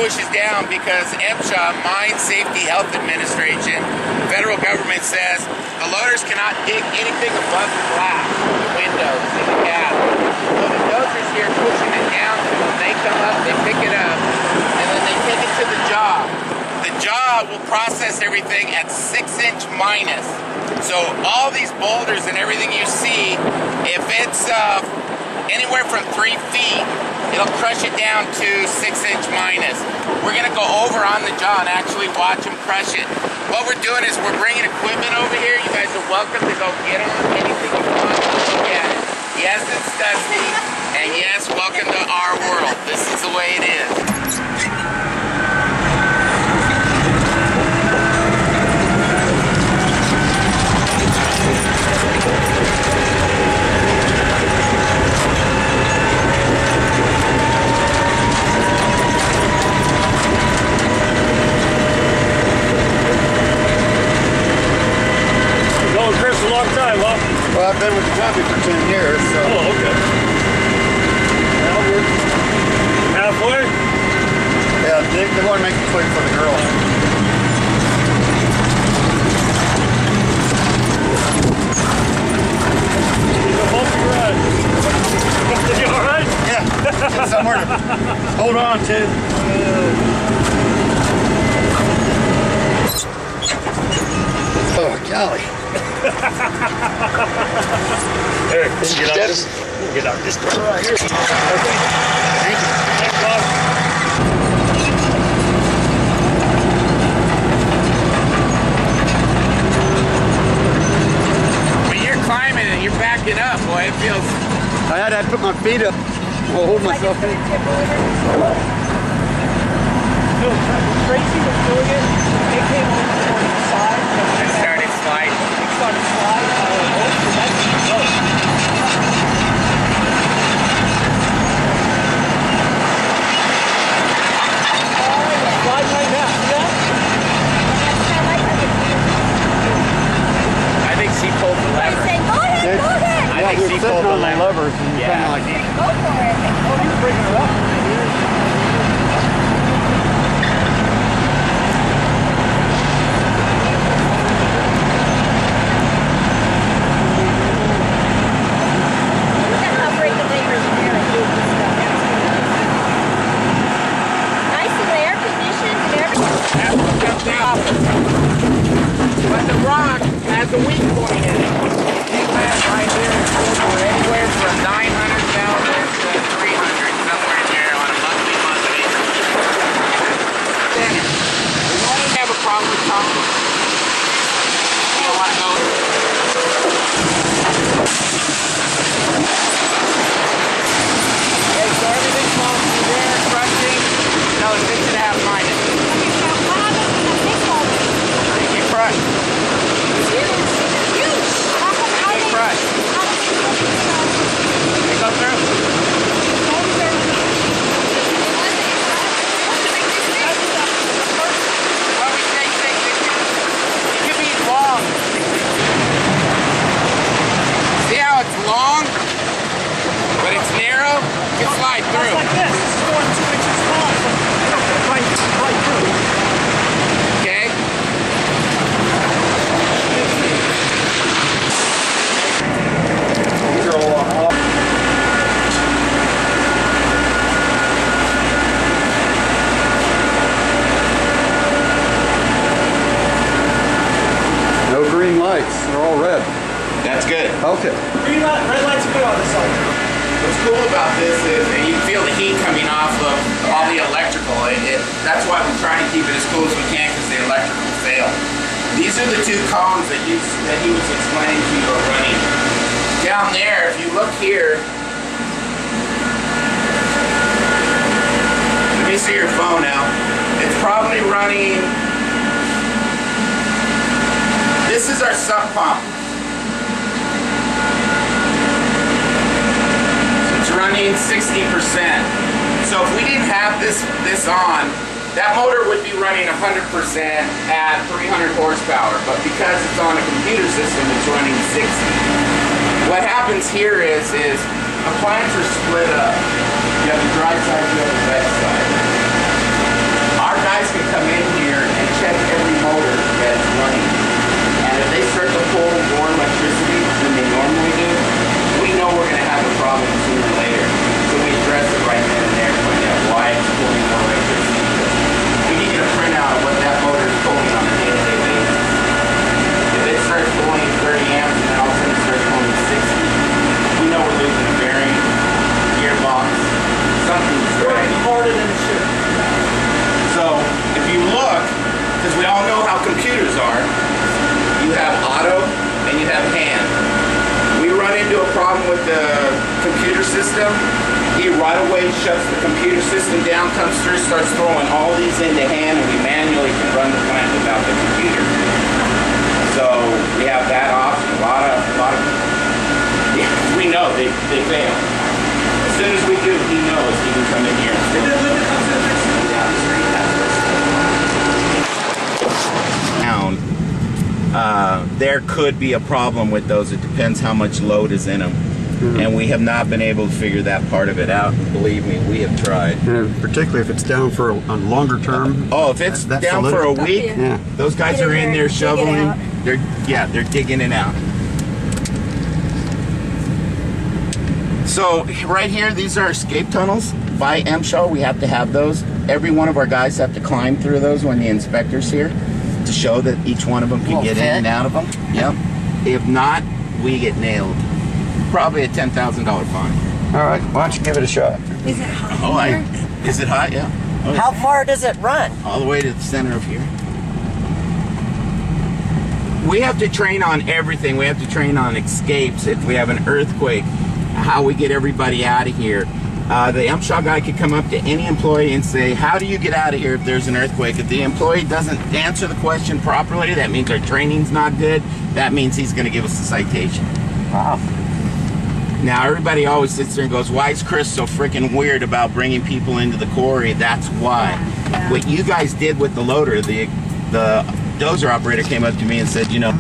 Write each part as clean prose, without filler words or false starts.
pushes down because MSHA, Mine Safety Health Administration, federal government says the loaders cannot dig anything above the glass, the windows, in the cab. So the dozers here pushing it down to them. They come up, they pick it up, and then they take it to the job. The job will process everything at 6" minus. So all these boulders and everything you see, if it's anywhere from 3 feet, it'll crush it down to 6" minus. We're gonna go over on the jaw and actually watch them crush it. What we're doing is we're bringing equipment over here. You guys are welcome to go get on anything you want to look at it. Yes, it's dusty, and yes, welcome to our world. This is the way it is. Well, I've been with the company for 10 years, so... Oh, okay. Well, we're... Halfway? Yeah, they want to make it quick for the girls. It's a bumpy ride. You alright? Yeah, somewhere to hold on to. Oh, golly. Eric, we can get out this door right here. Okay. Thank you. Thanks, Bob. When you're climbing and you're backing up, boy, it feels... I had to put my feet up. I'll hold myself in. Tracy was doing it. They came over on the side. It started sliding. It started sliding. Sliding right now. See that? I think she pulled the lever. Go ahead, go ahead. I think she pulled the lever. levers and Yeah. kind of like... Go for it. Oh, you're bringing her up. But the rock has a weak point in it. These lands right here are anywhere from 900,000 to 300, somewhere in there on a monthly basis. Then, we won't have a problem with tumbling. You don't want to go. Okay, so everything's going through there, crushing. No, it's 6.5 minus. Crush. Good crush. They go through. Well, we take it can be long. See how it's long, but it's narrow? You can slide through. Like this. It's going 2 inches long. Right through. Okay? No green lights. They're all red. That's good. Okay. Green light, red lights are good on this side. What's cool about this is that you feel the heat coming off of all the electrical. That's why we try to keep it as cool as we can because the electrical fail. These are the 2 cones that he was explaining to you are running. Down there, if you look here, let me see your phone now. It's probably running, this is our sump pump. It's running 60%. So if we didn't have this on, that motor would be running 100% at 300 horsepower, but because it's on a computer system, it's running 60. What happens here is the plants are split up. You have the dry side, you have the wet side. with the computer system. He right away shuts the computer system down, comes through, starts throwing all these into hand, and we manually can run the plant without the computer. So we have that option. A lot of yeah, we know they fail. As soon as we do, he knows he can come in here. And then when it comes to the next down the street, there could be a problem with those. It depends how much load is in them. And we have not been able to figure that part of it out. Believe me, we have tried. And particularly if it's down for a longer term. Oh, if it's down for a week, yeah. Those guys are in there shoveling. They're digging it out. So right here, these are escape tunnels. By MSHA, we have to have those. Every one of our guys have to climb through those when the inspector's here to show that each one of them can get in and out of them. Yep. If not, we get nailed. Probably a $10,000 fine. All right, why don't you give it a shot? Is it hot in here? Is it hot? Yeah. Oh, How far does it run? all the way to the center of here. We have to train on everything. We have to train on escapes. If we have an earthquake, how we get everybody out of here. The MSHA guy could come up to any employee and say, how do you get out of here if there's an earthquake? If the employee doesn't answer the question properly, that means our training's not good. That means he's going to give us a citation. Wow. Now, everybody always sits there and goes, why is Chris so freaking weird about bringing people into the quarry? That's why. Yeah. What you guys did with the loader, the dozer operator came up to me and said, you know,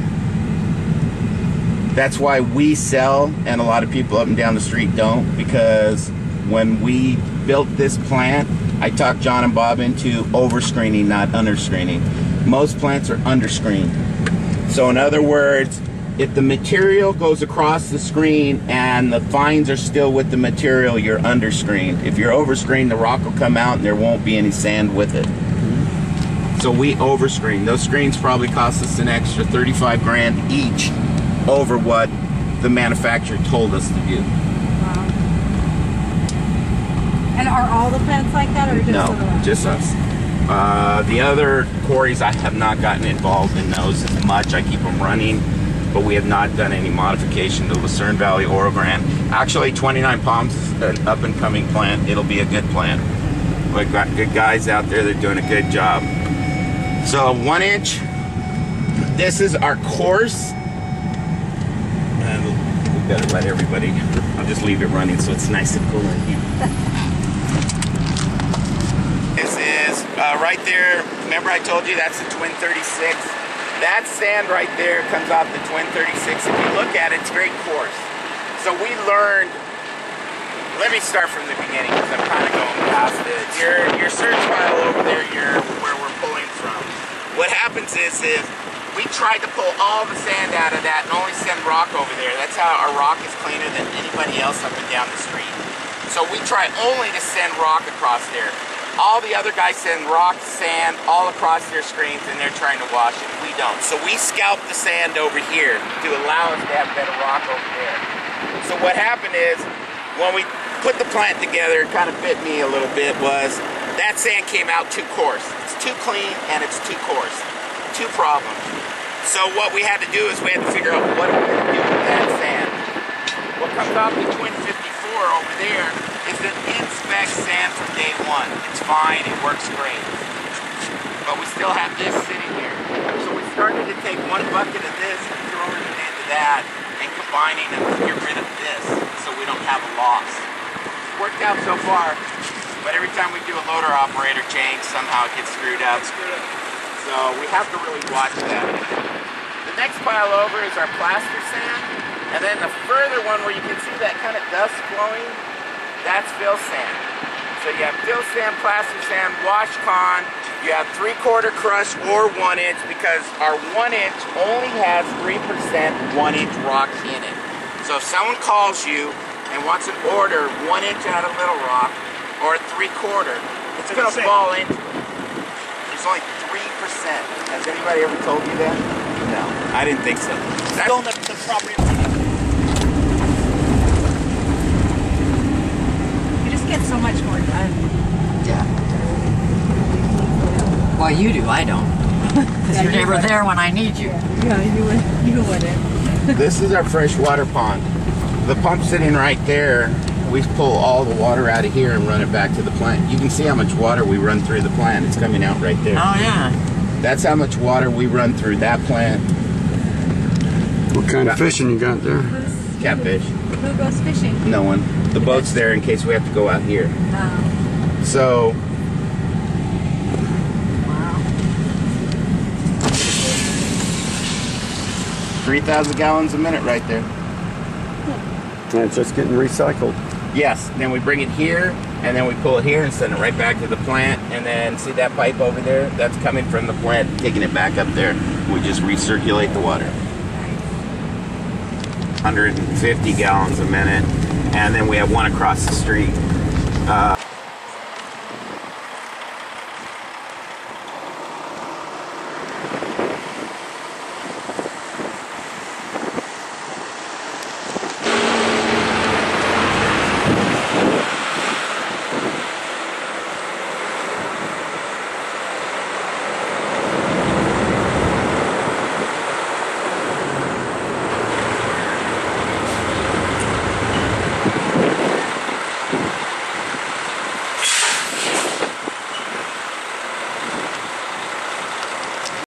that's why we sell and a lot of people up and down the street don't, because when we built this plant, I talked John and Bob into over-screening, not under-screening. Most plants are under-screened. So in other words, if the material goes across the screen and the fines are still with the material, you're under-screened. If you're over-screened, the rock will come out and there won't be any sand with it. So we over-screen. Those screens probably cost us an extra 35 grand each over what the manufacturer told us to do. Wow. And are all the plants like that, or just No, little ones? just us. The other quarries, I have not gotten involved in those as much. I keep them running, but we have not done any modification to Lucerne Valley or Grand. Actually, 29 Palms is an up-and-coming plant. It'll be a good plant. We've got good guys out there that are doing a good job. So 1 inch, this is our course. And we better let everybody, I'll just leave it running so it's nice and cool in here. This is right there, remember I told you that's the Twin 36? That sand right there comes off the Twin 36. If you look at it, it's very coarse. So we learned, let me start from the beginning because I'm kind of going past it. Your search file over there, where we're pulling from. What happens is we tried to pull all the sand out of that and only send rock over there. That's how our rock is cleaner than anybody else up and down the street. So we try only to send rock across there. All the other guys send rock, sand, all across their screens, and they're trying to wash it. We don't. So we scalp the sand over here to allow us to have better rock over there. So what happened is, when we put the plant together, it kind of bit me a little bit, was that sand came out too coarse. It's too clean and it's too coarse. Two problems. So what we had to do is we had to figure out what are we going to do with that sand. What comes off the Twin 54 over there is an inspect sand from day one. It's fine, it works great. But we still have this sitting here. So we started to take one bucket of this and throwing it into that and combining them to get rid of this so we don't have a loss. It's worked out so far, but every time we do a loader operator change, somehow it gets screwed up. So we have to really watch that. The next pile over is our plaster sand. And then the further one where you can see that kind of dust flowing, that's fill sand. So you have fill sand, plaster sand, wash con, you have 3/4 crush or 1 inch, because our 1 inch only has 3% 1 inch rock in it. So if someone calls you and wants an order 1 inch out of Littlerock or 3/4, it's going to fall into it. There's only 3%. Has anybody ever told you that? No, I didn't think so. That's Don't let the property. Get so much more done. Yeah. Well, you do. I don't. Because you're never there when I need you. Yeah, you wouldn't. This is our freshwater pond. The pump sitting right there, we pull all the water out of here and run it back to the plant. You can see how much water we run through the plant. It's coming out right there. Oh, yeah. That's how much water we run through that plant. What kind of fishing you got there? Catfish. Who goes fishing? No one. The boat's there in case we have to go out here. Oh, So, wow. 3,000 gallons a minute right there. And it's just getting recycled. Yes, then we bring it here, and then we pull it here and send it right back to the plant, and then see that pipe over there? That's coming from the plant, taking it back up there. We just recirculate the water. 150 gallons a minute, and then we have one across the street.